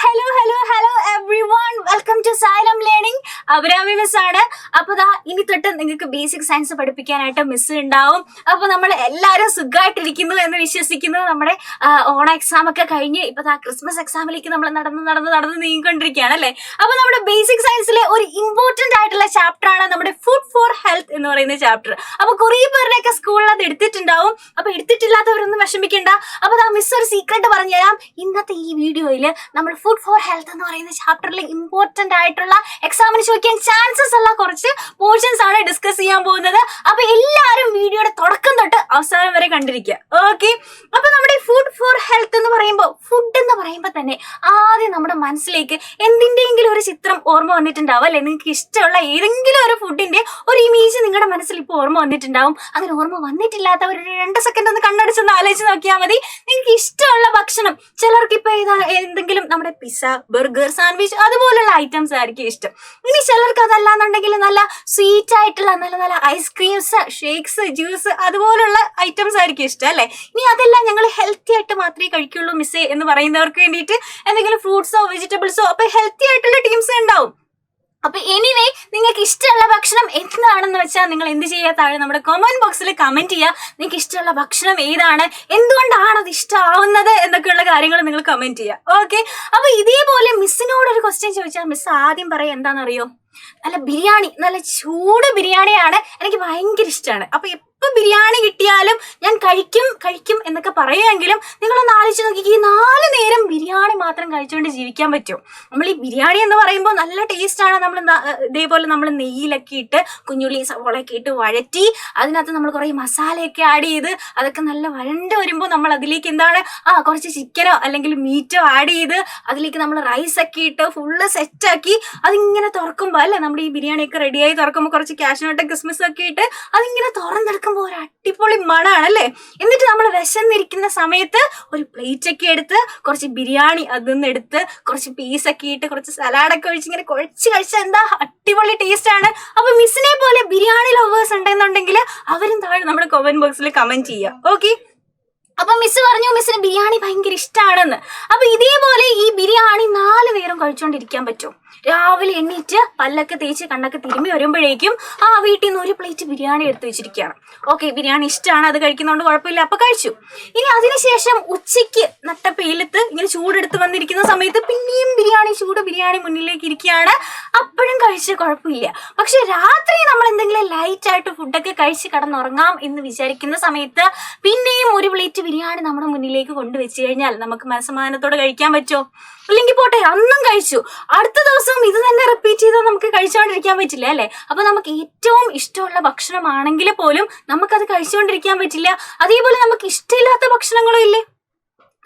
hello everyone. Welcome to Xylem Learning. അവരാമി miss ആണ്. അപ്പൊ ഇനി തൊട്ട് നിങ്ങൾക്ക് ബേസിക് സയൻസ് പഠിപ്പിക്കാനായിട്ട് മിസ് ഉണ്ടാവും. അപ്പൊ നമ്മൾ എല്ലാവരും സുഖമായിട്ടിരിക്കുന്നു എന്ന് വിശ്വസിക്കുന്നു. നമ്മുടെ ഓണ എക്സാം ഒക്കെ കഴിഞ്ഞ് ഇപ്പൊ ക്രിസ്മസ് എക്സാമിലേക്ക് നമ്മൾ നടന്ന് നീങ്ങിക്കൊണ്ടിരിക്കുകയാണ് അല്ലേ. അപ്പൊ നമ്മുടെ ബേസിക് സയൻസിലെ ഒരു ഇമ്പോർട്ടന്റ് ആയിട്ടുള്ള ചാപ്റ്റർ ആണ് നമ്മുടെ ഫുഡ് ഫോർ ഹെൽത്ത് എന്ന് പറയുന്ന ചാപ്റ്റർ. അപ്പൊ കുറേ പേരുടെയൊക്കെ സ്കൂളിൽ അത് എടുത്തിട്ടുണ്ടാവും. അപ്പൊ എടുത്തിട്ടില്ലാത്തവരൊന്നും വിഷമിക്കണ്ട. അപ്പൊ മിസ് ഒരു സീക്രട്ട് പറഞ്ഞുതരാം. ഇന്നത്തെ ഈ വീഡിയോയിൽ നമ്മൾ ഫുഡ് ഫോർ ഹെൽത്ത് എന്ന് പറയുന്ന ചാപ്റ്ററിൽ ഇമ്പോർട്ടന്റ് ആയിട്ടുള്ള എക്സാമിന് ചോദിക്കാൻ ചാൻസസ് ഉള്ള കുറച്ച് പോർഷൻസ് ആണ് ഡിസ്കസ് ചെയ്യാൻ പോകുന്നത്. അപ്പൊ എല്ലാവരും വീഡിയോയുടെ തുടക്കം തൊട്ട് അവസാനം വരെ കണ്ടിരിക്കുക. ഓക്കെ, അപ്പൊ നമ്മുടെ ഫുഡ് ഫോർ ഹെൽത്ത് എന്ന് പറയുമ്പോൾ ഫുഡ് എന്ന് പറയുമ്പോൾ തന്നെ ആദ്യം നമ്മുടെ മനസ്സിലേക്ക് എന്തിന്റെയെങ്കിലും ഒരു ചിത്രം ഓർമ്മ വന്നിട്ടുണ്ടാവും അല്ലെ. നിങ്ങൾക്ക് ഇഷ്ടമുള്ള ഏതെങ്കിലും ഒരു ഫുഡിന്റെ ഒരു ഇമേജ് നിങ്ങളുടെ മനസ്സിൽ ഇപ്പോൾ ഓർമ്മ വന്നിട്ടുണ്ടാവും. അങ്ങനെ ഓർമ്മ വന്നിട്ടില്ലാത്ത ഒരു 2 സെക്കൻഡ് ഒന്ന് കണ്ണടച്ചൊന്ന് ആലോചിച്ച് നോക്കിയാൽ മതി. നിങ്ങൾക്ക് ഇഷ്ടമുള്ള ഭക്ഷണം, ചിലർക്ക് ഇപ്പൊ എന്തെങ്കിലും നമ്മുടെ പിസ്സ, ബർഗർ, സാൻഡ്വിച്ച് അതുപോലുള്ള ഐറ്റംസ് ആയിരിക്കും ഇഷ്ടം. ഇനി ചിലർക്ക് അതല്ലാന്നുണ്ടെങ്കിൽ നല്ല സ്വീറ്റ് ആയിട്ടുള്ള നല്ല ഐസ്ക്രീംസ്, ഷേക്സ്, ജ്യൂസ് അതുപോലുള്ള ഐറ്റംസ് ആയിരിക്കും ഇഷ്ടം അല്ലെ. ഇനി അതെല്ലാം ഞങ്ങൾ ഹെൽത്തി ആയിട്ട് മാത്രമേ കഴിക്കുള്ളൂ മിസ്സേ എന്ന് പറയുന്നവർക്ക് വേണ്ടിയിട്ട് എന്തെങ്കിലും ഫ്രൂട്ട്സോ വെജിറ്റബിൾസോ അപ്പൊ ഹെൽത്തി ആയിട്ടുള്ള ടീംസ് ഉണ്ടാവും. അപ്പൊ എനിവേ, നിങ്ങൾക്ക് ഇഷ്ടമുള്ള ഭക്ഷണം എന്താണെന്ന് വെച്ചാൽ നിങ്ങൾ എന്ത് ചെയ്യുക, താഴെ നമ്മുടെ കമന്റ് ബോക്സിൽ കമന്റ് ചെയ്യുക. നിങ്ങൾക്ക് ഇഷ്ടമുള്ള ഭക്ഷണം ഏതാണ്, എന്തുകൊണ്ടാണ് അത് ഇഷ്ടമാവുന്നത് എന്നൊക്കെയുള്ള കാര്യങ്ങൾ നിങ്ങൾ കമന്റ് ചെയ്യുക. ഓക്കെ, അപ്പൊ ഇതേപോലെ മിസ്സിനോട് ഒരു ക്വസ്റ്റ്യൻ ചോദിച്ചാൽ മിസ് ആദ്യം പറയാം എന്താണെന്നറിയോ, നല്ല ബിരിയാണി, നല്ല ചൂട് ബിരിയാണിയാണ് എനിക്ക് ഭയങ്കര ഇഷ്ടമാണ്. അപ്പൊ എപ്പോൾ ബിരിയാണി കിട്ടിയാലും ഞാൻ കഴിക്കും എന്നൊക്കെ പറയുമെങ്കിലും നിങ്ങളൊന്ന് ആലോചിച്ച് നോക്കി, ഈ 4 നേരം ബിരിയാണി മാത്രം കഴിച്ചുകൊണ്ട് ജീവിക്കാൻ പറ്റും? നമ്മൾ ഈ ബിരിയാണി എന്ന് പറയുമ്പോൾ നല്ല ടേസ്റ്റാണ്. നമ്മൾ ഇതേപോലെ നമ്മൾ നെയ്യിലൊക്കെ ഇട്ട് കുഞ്ഞുള്ളി സവോളയൊക്കെ ഇട്ട് വഴറ്റി അതിനകത്ത് നമ്മൾ കുറേ മസാലയൊക്കെ ആഡ് ചെയ്ത് അതൊക്കെ നല്ല വഴണ്ട് വരുമ്പോൾ നമ്മൾ അതിലേക്ക് എന്താണ് കുറച്ച് ചിക്കനോ അല്ലെങ്കിൽ മീറ്റോ ആഡ് ചെയ്ത് അതിലേക്ക് നമ്മൾ റൈസൊക്കെ ഇട്ട് ഫുള്ള് സെറ്റാക്കി അതിങ്ങനെ തുറക്കുമ്പോൾ അല്ലേ, നമ്മുടെ ഈ ബിരിയാണിയൊക്കെ റെഡിയായി തുറക്കുമ്പോൾ കുറച്ച് കാഷ്നട്ടും ക്രിസ്മസും ഒക്കെ ഇട്ട് അതിങ്ങനെ തുറന്നെടുക്കുമ്പോൾ ഒരു അടിപൊളി മണമാണ് അല്ലേ. എന്നിട്ട് നമ്മൾ വിശന്നിരിക്കുന്ന സമയത്ത് ഒരു പ്ലേറ്റ് ഒക്കെ എടുത്ത് കുറച്ച് ബിരിയാണി അതിന്ന് എടുത്ത് കുറച്ച് പീസൊക്കെ ഇട്ട് കുറച്ച് സലാഡൊക്കെ ഒഴിച്ച് ഇങ്ങനെ കുഴച്ച് കഴിച്ചാൽ എന്താ അടിപൊളി ടേസ്റ്റ് ആണ്. അപ്പൊ മിസ്സിനെ പോലെ ബിരിയാണി ലവേഴ്സ് ഉണ്ടെന്നുണ്ടെങ്കിൽ അവരും താഴെ നമ്മുടെ കമന്റ് ബോക്സിൽ കമന്റ് ചെയ്യുക. ഓക്കെ, അപ്പൊ മിസ് പറഞ്ഞു മിസ്സിന് ബിരിയാണി ഭയങ്കര ഇഷ്ടമാണെന്ന്. അപ്പൊ ഇതേപോലെ ഈ ബിരിയാണി 4 നേരം കഴിച്ചോണ്ടിരിക്കാൻ പറ്റും. രാവിലെ എണ്ണീറ്റ് പല്ലൊക്കെ തേച്ച് കണ്ണൊക്കെ തിരുമ്പി വരുമ്പോഴേക്കും വീട്ടിൽ നിന്ന് ഒരു പ്ലേറ്റ് ബിരിയാണി എടുത്ത് വെച്ചിരിക്കുകയാണ്. ഓക്കെ, ബിരിയാണി ഇഷ്ടമാണ്, അത് കഴിക്കുന്നതുകൊണ്ട് കുഴപ്പമില്ല, അപ്പൊ കഴിച്ചു. ഇനി അതിനുശേഷം ഉച്ചയ്ക്ക് നട്ടപ്പയിലത്ത് ഇങ്ങനെ ചൂടെടുത്ത് വന്നിരിക്കുന്ന സമയത്ത് പിന്നെയും ചൂട് ബിരിയാണി മുന്നിലേക്ക് ഇരിക്കുകയാണ്, അപ്പോഴും കഴിച്ച് കുഴപ്പമില്ല. പക്ഷെ രാത്രി നമ്മൾ എന്തെങ്കിലും ലൈറ്റ് ആയിട്ട് ഫുഡൊക്കെ കഴിച്ച് കിടന്നുറങ്ങാം എന്ന് വിചാരിക്കുന്ന സമയത്ത് പിന്നെയും ഒരു പ്ലേറ്റ് ബിരിയാണി നമ്മുടെ മുന്നിലേക്ക് കൊണ്ടുവച്ച് കഴിഞ്ഞാൽ നമുക്ക് മനസ്സമാധാനത്തോടെ കഴിക്കാൻ പറ്റുമോ? അല്ലെങ്കിൽ പോട്ടെ, അന്നും കഴിച്ചു, അടുത്ത ദിവസം ഇത് തന്നെ റിപ്പീറ്റ് ചെയ്താൽ നമുക്ക് കഴിച്ചുകൊണ്ടിരിക്കാൻ പറ്റില്ല അല്ലെ. അപ്പൊ നമുക്ക് ഏറ്റവും ഇഷ്ടമുള്ള ഭക്ഷണമാണെങ്കിൽ പോലും നമുക്കത് കഴിച്ചുകൊണ്ടിരിക്കാൻ പറ്റില്ല. അതേപോലെ നമുക്ക് ഇഷ്ടമില്ലാത്ത ഭക്ഷണങ്ങളും ഇല്ലേ,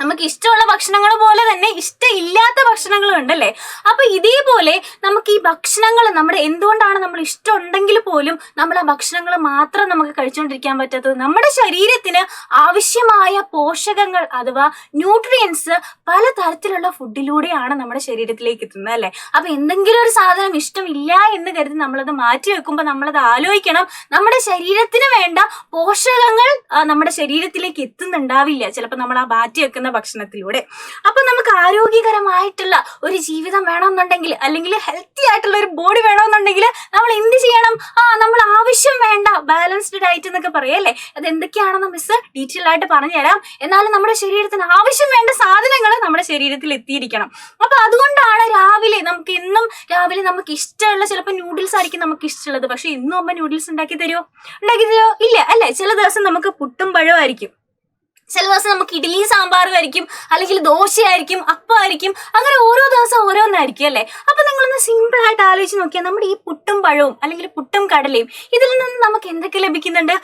നമുക്ക് ഇഷ്ടമുള്ള ഭക്ഷണങ്ങൾ പോലെ തന്നെ ഇഷ്ടമില്ലാത്ത ഭക്ഷണങ്ങളും ഉണ്ടല്ലേ. അപ്പൊ ഇതേപോലെ നമുക്ക് ഈ ഭക്ഷണങ്ങൾ നമ്മുടെ എന്തുകൊണ്ടാണ് നമ്മൾ ഇഷ്ടം ഉണ്ടെങ്കിൽ പോലും നമ്മൾ ആ ഭക്ഷണങ്ങൾ മാത്രം നമുക്ക് കഴിച്ചുകൊണ്ടിരിക്കാൻ പറ്റാത്തത്, നമ്മുടെ ശരീരത്തിന് ആവശ്യമായ പോഷകങ്ങൾ അഥവാ ന്യൂട്രിയൻസ് പലതരത്തിലുള്ള ഫുഡിലൂടെയാണ് നമ്മുടെ ശരീരത്തിലേക്ക് എത്തുന്നത് അല്ലെ. അപ്പൊ എന്തെങ്കിലും ഒരു സാധനം ഇഷ്ടമില്ല എന്ന് കരുതി നമ്മളത് മാറ്റി വെക്കുമ്പോൾ നമ്മളത് ആലോചിക്കണം, നമ്മുടെ ശരീരത്തിന് വേണ്ട പോഷകങ്ങൾ നമ്മുടെ ശരീരത്തിലേക്ക് എത്തുന്നുണ്ടാവില്ല ചിലപ്പോൾ നമ്മൾ ആ മാറ്റി വെക്കുന്ന ഭക്ഷണത്തിലൂടെ. അപ്പൊ നമുക്ക് ആരോഗ്യകരമായിട്ടുള്ള ഒരു ജീവിതം വേണമെന്നുണ്ടെങ്കിൽ അല്ലെങ്കിൽ ഹെൽത്തി ആയിട്ടുള്ള ഒരു ബോഡി വേണമെന്നുണ്ടെങ്കിൽ നമ്മൾ എന്ത് ചെയ്യണം? നമ്മൾ ആവശ്യം വേണ്ട ബാലൻസ്ഡ് ഡയറ്റ് എന്നൊക്കെ പറയല്ലേ, അത് എന്തൊക്കെയാണെന്ന് മിസ് ഡീറ്റെയിൽ ആയിട്ട് പറഞ്ഞുതരാം. എന്നാലും നമ്മുടെ ശരീരത്തിന് ആവശ്യം വേണ്ട സാധനങ്ങൾ നമ്മുടെ ശരീരത്തിൽ എത്തിയിരിക്കണം. അപ്പൊ അതുകൊണ്ടാണ് രാവിലെ നമുക്ക് ഇഷ്ടമുള്ള ചിലപ്പോൾ നൂഡിൽസ് ആയിരിക്കും നമുക്ക് ഇഷ്ടമുള്ളത്, പക്ഷെ ഇന്നും അമ്മ നൂഡിൽസ് ഉണ്ടാക്കി തരുമോ? ഇല്ല അല്ലെ. ചില ദിവസം നമുക്ക് പുട്ടും പഴമായിരിക്കും, ചില ദിവസം നമുക്ക് ഇഡ്ഡലി സാമ്പാറും ആയിരിക്കും, അല്ലെങ്കിൽ ദോശയായിരിക്കും, അപ്പമായിരിക്കും, അങ്ങനെ ഓരോ ദിവസം ഓരോന്നായിരിക്കും അല്ലെ. അപ്പൊ നിങ്ങളൊന്ന് സിമ്പിൾ ആയിട്ട് ആലോചിച്ച് നോക്കിയാൽ നമ്മുടെ ഈ പുട്ടും പഴവും അല്ലെങ്കിൽ പുട്ടും കടലയും ഇതിൽ നിന്ന് നമുക്ക് എന്തൊക്കെ ലഭിക്കുന്നുണ്ട്?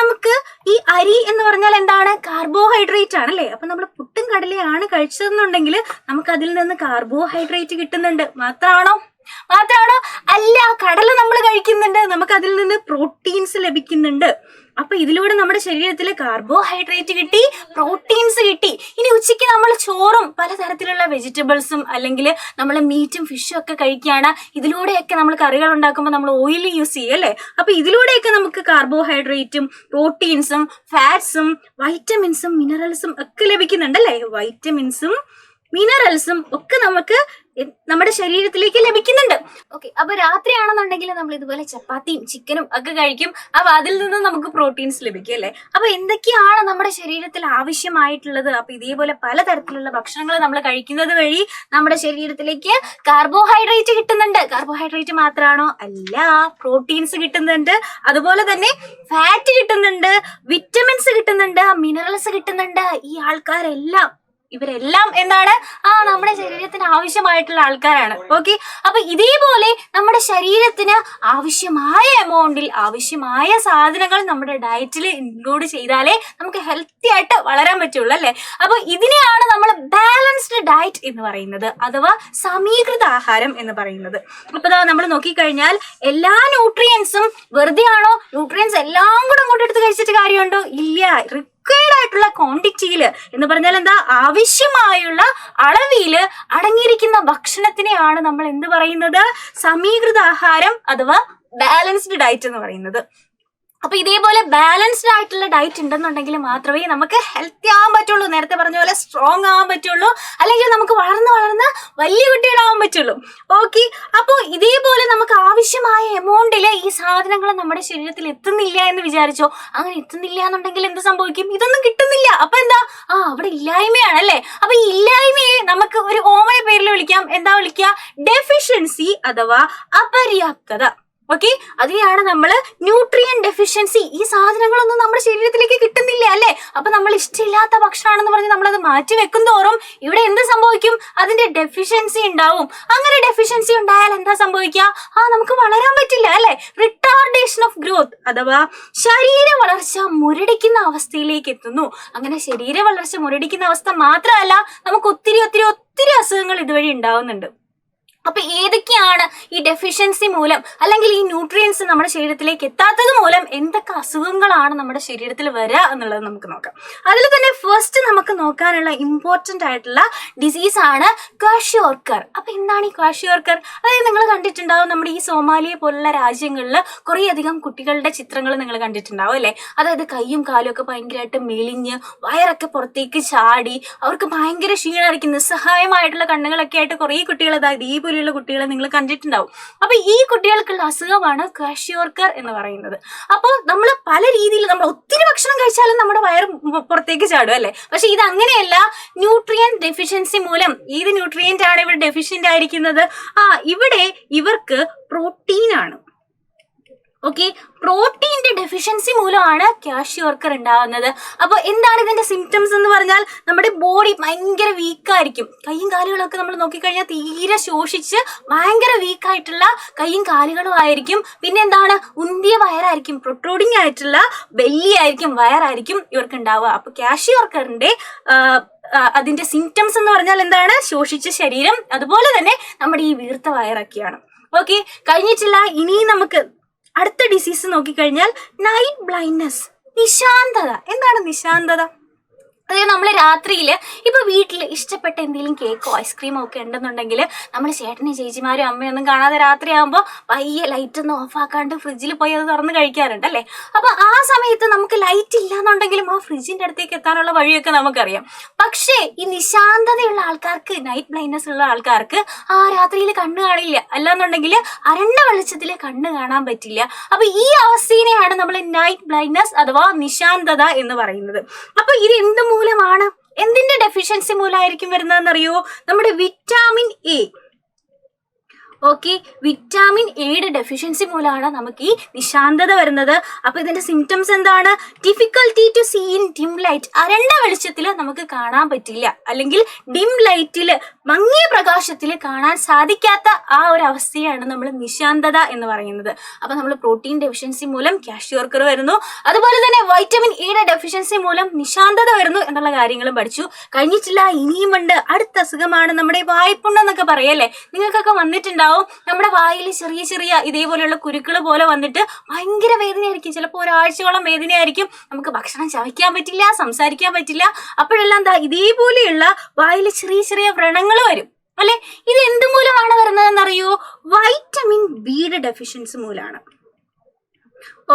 നമുക്ക് ഈ അരി എന്ന് പറഞ്ഞാൽ എന്താണ്? കാർബോഹൈഡ്രേറ്റ് ആണ് അല്ലെ. അപ്പൊ നമ്മൾ പുട്ടും കടലയാണ് കഴിച്ചതെന്നുണ്ടെങ്കിൽ നമുക്ക് അതിൽ നിന്ന് കാർബോഹൈഡ്രേറ്റ് കിട്ടുന്നുണ്ട്. മാത്രമാണോ? അല്ല, കടല നമ്മൾ കഴിക്കുന്നുണ്ട്, നമുക്ക് അതിൽ നിന്ന് പ്രോട്ടീൻസ് ലഭിക്കുന്നുണ്ട്. അപ്പൊ ഇതിലൂടെ നമ്മുടെ ശരീരത്തിൽ കാർബോഹൈഡ്രേറ്റ് കിട്ടി, പ്രോട്ടീൻസ് കിട്ടി. ഇനി ഉച്ചയ്ക്ക് നമ്മൾ ചോറും പലതരത്തിലുള്ള വെജിറ്റബിൾസും അല്ലെങ്കിൽ നമ്മൾ മീറ്റും ഫിഷും ഒക്കെ കഴിക്കുകയാണ്. ഇതിലൂടെയൊക്കെ നമ്മൾ കറികൾ ഉണ്ടാക്കുമ്പോൾ നമ്മൾ ഓയിൽ യൂസ് ചെയ്യും അല്ലേ. അപ്പൊ ഇതിലൂടെയൊക്കെ നമുക്ക് കാർബോഹൈഡ്രേറ്റും പ്രോട്ടീൻസും ഫാറ്റ്സും വൈറ്റമിൻസും മിനറൽസും ഒക്കെ ലഭിക്കുന്നുണ്ട് അല്ലേ. വൈറ്റമിൻസും മിനറൽസും ഒക്കെ നമുക്ക് നമ്മുടെ ശരീരത്തിലേക്ക് ലഭിക്കുന്നുണ്ട്. ഓക്കെ, അപ്പൊ രാത്രിയാണെന്നുണ്ടെങ്കിൽ നമ്മൾ ഇതുപോലെ ചപ്പാത്തിയും ചിക്കനും ഒക്കെ കഴിക്കും. അപ്പൊ അതിൽ നിന്ന് നമുക്ക് പ്രോട്ടീൻസ് ലഭിക്കും അല്ലെ. അപ്പൊ എന്തൊക്കെയാണ് നമ്മുടെ ശരീരത്തിൽ ആവശ്യമായിട്ടുള്ളത്? അപ്പൊ ഇതേപോലെ പലതരത്തിലുള്ള ഭക്ഷണങ്ങൾ നമ്മൾ കഴിക്കുന്നത് വഴി നമ്മുടെ ശരീരത്തിലേക്ക് കാർബോഹൈഡ്രേറ്റ് കിട്ടുന്നുണ്ട്. കാർബോഹൈഡ്രേറ്റ് മാത്രമാണോ? അല്ല, പ്രോട്ടീൻസ് കിട്ടുന്നുണ്ട്, അതുപോലെ തന്നെ ഫാറ്റ് കിട്ടുന്നുണ്ട്, വിറ്റമിൻസ് കിട്ടുന്നുണ്ട്, മിനറൽസ് കിട്ടുന്നുണ്ട്. ഈ ഇവരെല്ലാം എന്താണ്? നമ്മുടെ ശരീരത്തിന് ആവശ്യമായിട്ടുള്ള ആൾക്കാരാണ്. ഓക്കെ, അപ്പൊ ഇതേപോലെ നമ്മുടെ ശരീരത്തിന് ആവശ്യമായ എമൗണ്ടിൽ ആവശ്യമായ സാധനങ്ങൾ നമ്മുടെ ഡയറ്റിൽ ഇൻക്ലൂഡ് ചെയ്താലേ നമുക്ക് ഹെൽത്തി ആയിട്ട് വളരാൻ പറ്റുള്ളൂ അല്ലെ. അപ്പൊ ഇതിനെയാണ് നമ്മൾ ബാലൻസ്ഡ് ഡയറ്റ് എന്ന് പറയുന്നത്, അഥവാ സമീകൃത ആഹാരം എന്ന് പറയുന്നത്. അപ്പൊ നമ്മൾ നോക്കിക്കഴിഞ്ഞാൽ എല്ലാ ന്യൂട്രിയൻസും വെറുതെ ആണോ? ന്യൂട്രിയൻസ് എല്ലാം കൂടെ അങ്ങോട്ട് എടുത്ത് കഴിച്ചിട്ട് കാര്യമുണ്ടോ? ഇല്ല. ആയിട്ടുള്ള ക്വാണ്ടിറ്റിയില് എന്ന് പറഞ്ഞാൽ എന്താ? ആവശ്യമായുള്ള അളവില് അടങ്ങിയിരിക്കുന്ന ഭക്ഷണത്തിനെയാണ് നമ്മൾ എന്ത് പറയുന്നത്? സമീകൃത ആഹാരം അഥവാ ബാലൻസ്ഡ് ഡയറ്റ് എന്ന് പറയുന്നത്. അപ്പൊ ഇതേപോലെ ബാലൻസ്ഡ് ആയിട്ടുള്ള ഡയറ്റ് ഉണ്ടെന്നുണ്ടെങ്കിൽ മാത്രമേ നമുക്ക് ഹെൽത്തി ആവാൻ പറ്റുള്ളൂ. നേരത്തെ പറഞ്ഞ പോലെ സ്ട്രോങ് ആവാൻ പറ്റുള്ളൂ, അല്ലെങ്കിൽ നമുക്ക് വളർന്ന് വലിയ കുട്ടികളാവാൻ പറ്റുള്ളൂ. ഓക്കെ, അപ്പൊ ഇതേപോലെ നമുക്ക് ആവശ്യമായ എമൗണ്ടില് ഈ സാധനങ്ങൾ നമ്മുടെ ശരീരത്തിൽ എത്തുന്നില്ല എന്ന് വിചാരിച്ചോ. അങ്ങനെ എത്തുന്നില്ല എന്നുണ്ടെങ്കിൽ എന്ത് സംഭവിക്കും? ഇതൊന്നും കിട്ടുന്നില്ല. അപ്പൊ എന്താ? അവിടെ ഇല്ലായ്മയാണ് അല്ലെ. അപ്പൊ ഈ ഇല്ലായ്മയെ നമുക്ക് ഒരു ഓമന പേരിൽ വിളിക്കാം. എന്താ വിളിക്കുക? ഡെഫിഷ്യൻസി അഥവാ അപര്യാപ്തത. ഓക്കെ, അതിനെയാണ് നമ്മൾ ന്യൂട്രിയൻ ഡെഫിഷ്യൻസി. ഈ സാധനങ്ങളൊന്നും നമ്മുടെ ശരീരത്തിലേക്ക് കിട്ടുന്നില്ല അല്ലെ. അപ്പൊ നമ്മൾ ഇഷ്ടമില്ലാത്ത ഭക്ഷണമാണെന്ന് പറഞ്ഞ് നമ്മളത് മാറ്റി വെക്കും തോറും ഇവിടെ എന്ത് സംഭവിക്കും? അതിന്റെ ഡെഫിഷ്യൻസി ഉണ്ടാവും. അങ്ങനെ ഡെഫിഷ്യൻസി ഉണ്ടായാൽ എന്താ സംഭവിക്കുക? നമുക്ക് വളരാൻ പറ്റില്ല അല്ലെ. റിട്ടാർഡേഷൻ ഓഫ് ഗ്രോത്ത് അഥവാ ശരീര വളർച്ച മുരടിക്കുന്ന അവസ്ഥയിലേക്ക് എത്തുന്നു. അങ്ങനെ ശരീര വളർച്ച മുരടിക്കുന്ന അവസ്ഥ മാത്രമല്ല, നമുക്ക് ഒത്തിരി അസുഖങ്ങൾ ഇതുവഴി ഉണ്ടാവുന്നുണ്ട്. അപ്പൊ ഏതൊക്കെയാണ് ഈ ഡെഫിഷ്യൻസി മൂലം അല്ലെങ്കിൽ ഈ ന്യൂട്രിയൻസ് നമ്മുടെ ശരീരത്തിലേക്ക് എത്താത്തത് മൂലം എന്തൊക്കെ അസുഖങ്ങളാണ് നമ്മുടെ ശരീരത്തിൽ വരിക എന്നുള്ളത് നമുക്ക് നോക്കാം. അതിൽ തന്നെ ഫസ്റ്റ് നമുക്ക് നോക്കാനുള്ള ഇമ്പോർട്ടന്റ് ആയിട്ടുള്ള ഡിസീസ് ആണ് ക്വാഷിയോർക്കർ. അപ്പൊ എന്താണ് ഈ ക്വാഷിയോർക്കർ? അതായത് നിങ്ങൾ കണ്ടിട്ടുണ്ടാവും, നമ്മുടെ ഈ സോമാലിയ പോലുള്ള രാജ്യങ്ങളിൽ കുറേ അധികം കുട്ടികളുടെ ചിത്രങ്ങൾ നിങ്ങൾ കണ്ടിട്ടുണ്ടാവും അല്ലെ. അതായത് കൈയും കാലും ഒക്കെ ഭയങ്കരമായിട്ട് മെലിഞ്ഞ് വയറൊക്കെ പുറത്തേക്ക് ചാടി അവർക്ക് ഭയങ്കര ക്ഷീണമായിരിക്കും, നിസ്സഹായമായിട്ടുള്ള കണ്ണുകളൊക്കെ ആയിട്ട് കുറേ കുട്ടികൾ ഇതേപോലെ കുട്ടികളെ നിങ്ങൾ കണ്ടിട്ടുണ്ടാവും. അപ്പൊ ഈ കുട്ടികൾക്കുള്ള അസുഖമാണ് ക്വാഷിയോർക്കർ എന്ന് പറയുന്നത്. അപ്പോൾ നമ്മൾ പല രീതിയിൽ നമ്മൾ ഒത്തിരി ഭക്ഷണം കഴിച്ചാലും നമ്മുടെ വയറ് പുറത്തേക്ക് ചാടും അല്ലെ. പക്ഷെ ഇത് അങ്ങനെയല്ല. ന്യൂട്രിയൻ ഡെഫിഷ്യൻസി മൂലം ഏത് ന്യൂട്രിയന്റ് ആണ് ഇവിടെ ഡെഫിഷ്യന്റ് ആയിരിക്കുന്നത്? ഇവിടെ ഇവർക്ക് പ്രോട്ടീൻ ആണ്. ഓക്കെ, പ്രോട്ടീന്റെ ഡെഫിഷ്യൻസി മൂലമാണ് ക്വാഷിയോർക്കർ ഉണ്ടാകുന്നത്. അപ്പൊ എന്താണ് ഇതിന്റെ സിംറ്റംസ് എന്ന് പറഞ്ഞാൽ നമ്മുടെ ബോഡി ഭയങ്കര വീക്കായിരിക്കും. കൈയും കാലുകളൊക്കെ നമ്മൾ നോക്കിക്കഴിഞ്ഞാൽ തീരെ ശോഷിച്ച് ഭയങ്കര വീക്കായിട്ടുള്ള കൈയും കാലുകളും ആയിരിക്കും. പിന്നെ എന്താണ്? ഉന്തിയ വയറായിരിക്കും, പ്രൊട്രൂഡിങ് ആയിട്ടുള്ള ബെല്ലി ആയിരിക്കും, വയറായിരിക്കും ഇവർക്ക് ഉണ്ടാവുക. അപ്പൊ ക്വാഷിയോർക്കറിന്റെ അതിന്റെ സിംറ്റംസ് എന്ന് പറഞ്ഞാൽ എന്താണ്? ശോഷിച്ച ശരീരം, അതുപോലെ തന്നെ നമ്മുടെ ഈ വീർത്ത വയറൊക്കെയാണ്. ഓക്കെ, കഴിഞ്ഞിട്ടില്ല. ഇനി നമുക്ക് അടുത്ത ഡിസീസ് നോക്കിക്കഴിഞ്ഞാൽ നൈറ്റ് ബ്ലൈൻഡ്നെസ്, നിശാന്തത. എന്താണ് നിശാന്തത? അതായത് നമ്മൾ രാത്രിയിൽ ഇപ്പൊ വീട്ടിൽ ഇഷ്ടപ്പെട്ട എന്തെങ്കിലും കേക്കോ ഐസ്ക്രീമോ ഒക്കെ ഉണ്ടെന്നുണ്ടെങ്കിൽ നമ്മൾ ചേട്ടനും ചേച്ചിമാരും അമ്മയൊന്നും കാണാതെ രാത്രിയാകുമ്പോൾ പയ്യെ ലൈറ്റ് ഒന്നും ഓഫ് ആക്കാണ്ട് ഫ്രിഡ്ജിൽ പോയി അത് തുറന്ന് കഴിക്കാറുണ്ട് അല്ലെ. അപ്പൊ ആ സമയത്ത് നമുക്ക് ലൈറ്റ് ഇല്ലാന്നുണ്ടെങ്കിലും ആ ഫ്രിഡ്ജിന്റെ അടുത്തേക്ക് എത്താനുള്ള വഴിയൊക്കെ നമുക്കറിയാം. പക്ഷേ ഈ നിശാന്തതയുള്ള ആൾക്കാർക്ക്, നൈറ്റ് ബ്ലൈൻഡ്നെസ് ഉള്ള ആൾക്കാർക്ക് രാത്രിയിൽ കണ്ണ് കാണില്ല, അല്ലാന്നുണ്ടെങ്കിൽ അരണ്ട വെളിച്ചത്തിൽ കണ്ണ് കാണാൻ പറ്റില്ല. അപ്പൊ ഈ അവസ്ഥയെയാണ് നമ്മൾ നൈറ്റ് ബ്ലൈൻഡ്നെസ് അഥവാ നിശാന്തത എന്ന് പറയുന്നത്. അപ്പൊ ഇത് എന്ത് മൂലമാണ്? എന്തിന്റെ ഡെഫിഷ്യൻസി മൂലമായിരിക്കും വരുന്നതെന്നറിയോ? നമ്മുടെ വിറ്റാമിൻ എ. ഓക്കെ, വിറ്റാമിൻ എയുടെ ഡെഫിഷ്യൻസി മൂലമാണ് നമുക്ക് ഈ നിശാന്തത വരുന്നത്. അപ്പൊ ഇതിന്റെ സിംറ്റംസ് എന്താണ്? Difficulty to see in dim light. അരണ്ട വെളിച്ചത്തിൽ നമുക്ക് കാണാൻ പറ്റില്ല, അല്ലെങ്കിൽ ഡിം ലൈറ്റിൽ മങ്ങിയ പ്രകാശത്തിൽ കാണാൻ സാധിക്കാത്ത ആ ഒരു അവസ്ഥയാണ് നമ്മൾ നിശാന്തത എന്ന് പറയുന്നത്. അപ്പൊ നമ്മൾ പ്രോട്ടീൻ ഡെഫിഷ്യൻസി മൂലം ക്വാഷിയോർക്കർ വരുന്നു, അതുപോലെ തന്നെ വൈറ്റമിൻ എയുടെ ഡെഫിഷ്യൻസി മൂലം നിശാന്തത വരുന്നു എന്നുള്ള കാര്യങ്ങളും പഠിച്ചു. കഴിഞ്ഞിട്ടില്ല, ഇനിയും ഉണ്ട്. അടുത്ത അസുഖമാണ് നമ്മുടെ വായ്പുണ്ണെന്നൊക്കെ പറയല്ലേ. നിങ്ങൾക്കൊക്കെ വന്നിട്ടുണ്ടാവും. നമ്മുടെ വായിൽ ചെറിയ ഇതേപോലെയുള്ള കുരുക്കൾ പോലെ വന്നിട്ട് ഭയങ്കര വേദനയായിരിക്കും. ചിലപ്പോൾ ഒരാഴ്ചയോളം വേദനയായിരിക്കും. നമുക്ക് ഭക്ഷണം ചവയ്ക്കാൻ പറ്റില്ല, സംസാരിക്കാൻ പറ്റില്ല. അപ്പോഴെല്ലാം എന്താ ഇതേപോലെയുള്ള വായിൽ ചെറിയ വ്രണങ്ങൾ വരും അല്ലെ. ഇത് എന്ത് മൂലമാണ് വരുന്നതെന്നറിയോ? വൈറ്റമിൻ ബിയുടെ ഡെഫിഷ്യൻസി മൂലമാണ്.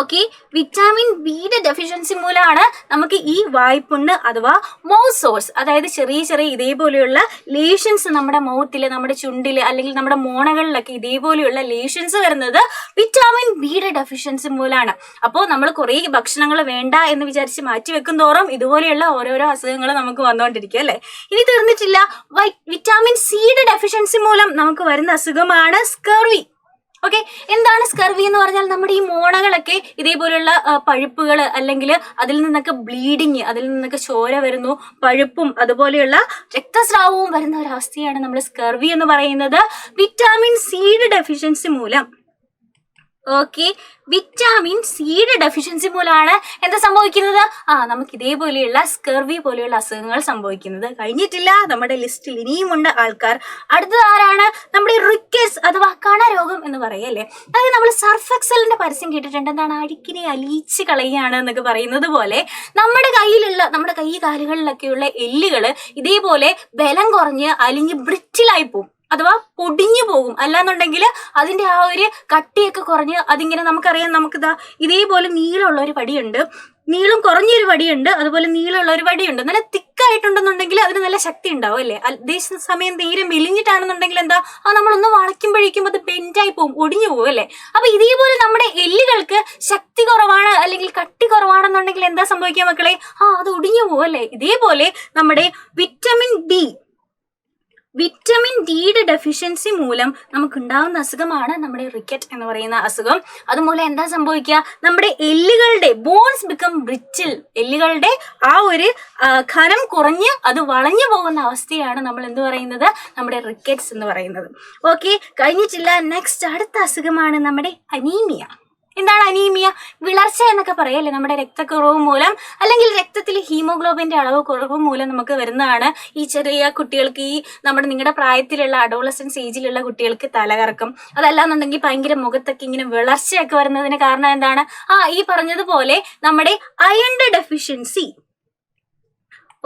ഓക്കെ, വിറ്റാമിൻ ബിയുടെ ഡെഫിഷ്യൻസി മൂലമാണ് നമുക്ക് ഈ വായ്പുണ്ണ് അഥവാ മൗത്ത് സോഴ്സ്, അതായത് ചെറിയ ചെറിയ ഇതേപോലെയുള്ള ലേഷൻസ് നമ്മുടെ മൗത്തിൽ, നമ്മുടെ ചുണ്ടിൽ അല്ലെങ്കിൽ നമ്മുടെ മോണകളിലൊക്കെ ഇതേപോലെയുള്ള ലേഷൻസ് വരുന്നത് വിറ്റാമിൻ ബിയുടെ ഡെഫിഷ്യൻസി മൂലമാണ്. അപ്പോൾ നമ്മൾ കുറേ ഭക്ഷണങ്ങൾ വേണ്ട എന്ന് വിചാരിച്ച് മാറ്റി വെക്കും തോറും ഇതുപോലെയുള്ള ഓരോരോ അസുഖങ്ങൾ നമുക്ക് വന്നുകൊണ്ടിരിക്കും അല്ലേ. ഇനി തീർന്നിട്ടില്ല, വിറ്റാമിൻ സിയുടെ ഡെഫിഷ്യൻസി മൂലം നമുക്ക് വരുന്ന അസുഖമാണ് സ്കർവി. ഓക്കെ, എന്താണ് സ്കർവി എന്ന് പറഞ്ഞാൽ നമ്മുടെ ഈ മോണകളൊക്കെ ഇതേപോലെയുള്ള പഴുപ്പുകൾ അല്ലെങ്കിൽ അതിൽ നിന്നൊക്കെ ബ്ലീഡിങ്, അതിൽ നിന്നൊക്കെ ചോര വരുന്നു, പഴുപ്പും അതുപോലെയുള്ള രക്തസ്രാവവും വരുന്ന ഒരവസ്ഥയാണ് നമ്മൾ സ്കർവി എന്ന് പറയുന്നത് വിറ്റാമിൻ സിയുടെ ഡെഫിഷ്യൻസി മൂലം. ഓക്കെ, വിറ്റാമിൻ സിയുടെ ഡെഫിഷ്യൻസി മൂലമാണ് എന്താ സംഭവിക്കുന്നത്? നമുക്ക് ഇതേപോലെയുള്ള സ്കർവി പോലെയുള്ള അസുഖങ്ങൾ സംഭവിക്കുന്നത്. കഴിഞ്ഞിട്ടില്ല, നമ്മുടെ ലിസ്റ്റിൽ ഇനിയുമുണ്ട് ആൾക്കാർ. അടുത്തത് ആരാണ്? നമ്മുടെ റിക്കറ്റ്സ് അഥവാ കണരോഗം എന്ന് പറയല്ലേ. അതായത് നമ്മൾ സർഫ് എക്സലിന്റെ പരസ്യം കേട്ടിട്ടുണ്ട്, എന്താണ് അടിക്കിനെ അലിയിച്ച് കളയുകയാണ് എന്നൊക്കെ പറയുന്നത് പോലെ നമ്മുടെ കൈ കാലുകളിലൊക്കെയുള്ള എല്ലുകൾ ഇതേപോലെ ബലം കുറഞ്ഞ് അലിഞ്ഞ് ബ്രിറ്റിലായി പോകും അഥവാ പൊടിഞ്ഞു പോകും. അല്ലാന്നുണ്ടെങ്കിൽ അതിന്റെ ആ ഒരു കട്ടിയൊക്കെ കുറഞ്ഞ് അതിങ്ങനെ നമുക്കറിയാം, നമുക്കിതാ ഇതേപോലെ നീളമുള്ള ഒരു വടിയുണ്ട്, നീളം കുറഞ്ഞൊരു വടിയുണ്ട്, അതുപോലെ നീളമുള്ള ഒരു വടിയുണ്ട്. നല്ല തിക്കായിട്ടുണ്ടെന്നുണ്ടെങ്കിൽ അതിന് നല്ല ശക്തി ഉണ്ടാവും അല്ലേ. അതേ സമയം തീരെ മെലിഞ്ഞിട്ടാണെന്നുണ്ടെങ്കിൽ എന്താ, നമ്മളൊന്ന് വളയ്ക്കുമ്പോഴേക്കും അത് ബെൻഡായി പോകും, ഒടിഞ്ഞു പോകും അല്ലേ. അപ്പൊ ഇതേപോലെ നമ്മുടെ എല്ലുകൾക്ക് ശക്തി കുറവാണ് അല്ലെങ്കിൽ കട്ടി കുറവാണെന്നുണ്ടെങ്കിൽ എന്താ സംഭവിക്കുക മക്കളെ? അത് ഒടിഞ്ഞു പോകും അല്ലേ. ഇതേപോലെ നമ്മുടെ വിറ്റമിൻ ഡിയുടെ ഡെഫിഷ്യൻസി മൂലം നമുക്കുണ്ടാവുന്ന അസുഖമാണ് നമ്മുടെ റിക്കറ്റ് എന്ന് പറയുന്ന അസുഖം. അതുമൂലം എന്താ സംഭവിക്കുക? നമ്മുടെ എല്ലുകളുടെ ബോൺസ് ബിക്കം ബ്രിറ്റിൽ, എല്ലുകളുടെ ആ ഒരു ഖനം കുറഞ്ഞ് അത് വളഞ്ഞു പോകുന്ന അവസ്ഥയാണ് നമ്മൾ എന്ത് പറയുന്നത്? നമ്മുടെ റിക്കറ്റ്സ് എന്ന് പറയുന്നത്. ഓക്കെ, കഴിഞ്ഞിട്ടില്ല. നെക്സ്റ്റ് അടുത്ത അസുഖമാണ് നമ്മുടെ അനീമിയ. എന്താണ് അനീമിയ? വിളർച്ച എന്നൊക്കെ പറയല്ലേ. നമ്മുടെ രക്തക്കുറവ് മൂലം അല്ലെങ്കിൽ രക്തത്തിൽ ഹീമോഗ്ലോബിന്റെ അളവ് കുറവ് മൂലം നമുക്ക് വരുന്നതാണ്. ഈ ചെറിയ കുട്ടികൾക്ക്, നിങ്ങളുടെ പ്രായത്തിലുള്ള അഡോളസൻസ് ഏജിലുള്ള കുട്ടികൾക്ക് തലകറക്കം, അതല്ലാന്നുണ്ടെങ്കിൽ ഭയങ്കര മുഖത്തൊക്കെ ഇങ്ങനെ വിളർച്ചയൊക്കെ വരുന്നതിന് കാരണം എന്താണ്? ഈ പറഞ്ഞതുപോലെ നമ്മുടെ അയണിന്റെ ഡെഫിഷ്യൻസി.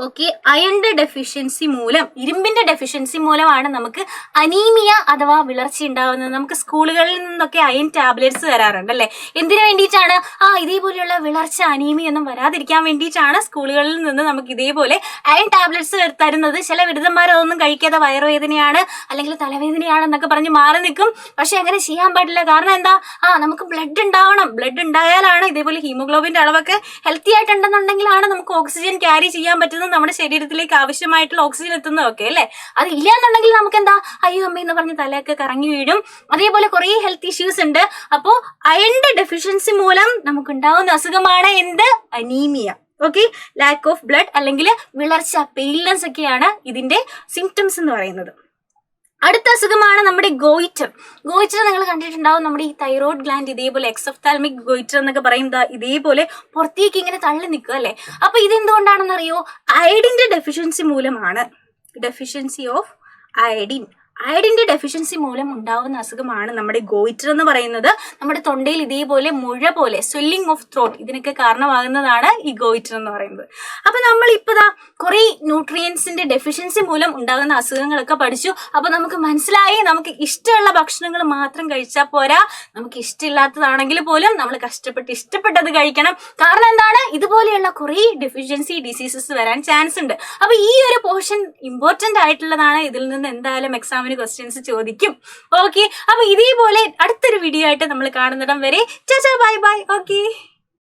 ഓക്കെ, അയണിന്റെ ഡെഫിഷ്യൻസി മൂലം, ഇരുമ്പിന്റെ ഡെഫിഷ്യൻസി മൂലമാണ് നമുക്ക് അനീമിയ അഥവാ വിളർച്ച ഉണ്ടാവുന്നത്. നമുക്ക് സ്കൂളുകളിൽ നിന്നൊക്കെ അയൺ ടാബ്ലറ്റ്സ് തരാറുണ്ട് അല്ലെ. എന്തിനു വേണ്ടിയിട്ടാണ്? ഇതേപോലെയുള്ള വിളർച്ച അനീമിയ ഒന്നും വരാതിരിക്കാൻ വേണ്ടിയിട്ടാണ് സ്കൂളുകളിൽ നിന്ന് നമുക്ക് ഇതേപോലെ അയൺ ടാബ്ലറ്റ്സ് തരുന്നത്. ചില ബിരുദന്മാർ അതൊന്നും കഴിക്കാതെ വയറുവേദനയാണ് അല്ലെങ്കിൽ തലവേദനയാണെന്നൊക്കെ പറഞ്ഞ് മാറി നിൽക്കും. പക്ഷെ അങ്ങനെ ചെയ്യാൻ പാടില്ല. കാരണം എന്താ? നമുക്ക് ബ്ലഡ് ഉണ്ടാവണം. ബ്ലഡ് ഉണ്ടായാലാണ് ഇതേപോലെ ഹീമോഗ്ലോബിന്റെ അളവൊക്കെ ഹെൽത്തി ആയിട്ടുണ്ടെന്നുണ്ടെങ്കിലാണ് നമുക്ക് ഓക്സിജൻ ക്യാരി ചെയ്യാൻ പറ്റുന്നത്, നമ്മുടെ ശരീരത്തിലേക്ക് ആവശ്യമായിട്ടുള്ള ഓക്സിജൻ എത്തുന്നതൊക്കെ അല്ലേ. അത് ഇല്ലാന്നുണ്ടെങ്കിൽ നമുക്ക് എന്താ, അയ്യോ അമ്മ എന്ന് പറഞ്ഞ് തലയൊക്കെ കറങ്ങി വീഴും. അതേപോലെ കുറെ ഹെൽത്ത് ഇഷ്യൂസ് ഉണ്ട്. അപ്പോ അയണിന്റെ ഡെഫിഷ്യൻസി മൂലം നമുക്ക് ഉണ്ടാവുന്ന അസുഖമാണ് എന്ത്? Anaemia. Okay, lack of blood അല്ലെങ്കിൽ വിളർച്ച, പെയിൽനെസ് ഒക്കെയാണ് ഇതിന്റെ സിംറ്റംസ് എന്ന് പറയുന്നത്. അടുത്ത അസുഖമാണ് നമ്മുടെ ഗോയിറ്റർ. ഗോയിറ്റർ നിങ്ങൾ കണ്ടിട്ടുണ്ടാവും. നമ്മുടെ ഈ തൈറോയ്ഡ് ഗ്ലാൻഡ് ഇതേപോലെ എക്സോഫ്താൽമിക് ഗോയിറ്റർ എന്നൊക്കെ പറയുന്നത് ഇതേപോലെ പുറത്തേക്ക് ഇങ്ങനെ തള്ളി നിൽക്കുക അല്ലേ. അപ്പൊ ഇതെന്തുകൊണ്ടാണെന്ന് അറിയോ? അയഡിന്റെ ഡെഫിഷ്യൻസി മൂലമാണ്. Deficiency of iodine. അയഡിന്റെ ഡെഫിഷ്യൻസി മൂലം ഉണ്ടാവുന്ന അസുഖമാണ് നമ്മുടെ ഗോയിറ്റർ എന്ന് പറയുന്നത്. നമ്മുടെ തൊണ്ടയിൽ ഇതേപോലെ മുഴ പോലെ, സ്വെല്ലിംഗ് ഓഫ് ത്രോട്ട്, ഇതിനൊക്കെ കാരണമാകുന്നതാണ് ഈ ഗോയിറ്റർ എന്ന് പറയുന്നത്. അപ്പൊ നമ്മൾ ഇപ്പതാ കുറെ ന്യൂട്രിയൻസിന്റെ ഡെഫിഷ്യൻസി മൂലം ഉണ്ടാകുന്ന അസുഖങ്ങളൊക്കെ പഠിച്ചു. അപ്പൊ നമുക്ക് മനസ്സിലായി, നമുക്ക് ഇഷ്ടമുള്ള ഭക്ഷണങ്ങൾ മാത്രം കഴിച്ചാൽ പോരാ, നമുക്ക് ഇഷ്ടമില്ലാത്തതാണെങ്കിൽ പോലും നമ്മൾ കഷ്ടപ്പെട്ട് ഇഷ്ടപ്പെട്ടത് കഴിക്കണം. കാരണം എന്താണ്? ഇതുപോലെയുള്ള കുറെ ഡെഫിഷ്യൻസി ഡിസീസസ് വരാൻ ചാൻസ് ഉണ്ട്. അപ്പൊ ഈ ഒരു പോർഷൻ ഇമ്പോർട്ടന്റ് ആയിട്ടുള്ളതാണ്. ഇതിൽ നിന്ന് എന്തായാലും എക്സാം ക്വസ്റ്റ്യൻസ് ചോദിക്കും. ഓക്കെ, അപ്പൊ ഇതേപോലെ അടുത്തൊരു വീഡിയോ ആയിട്ട് നമ്മൾ കാണുന്നിടം വരെ ബൈ ബൈ. ഓക്കെ.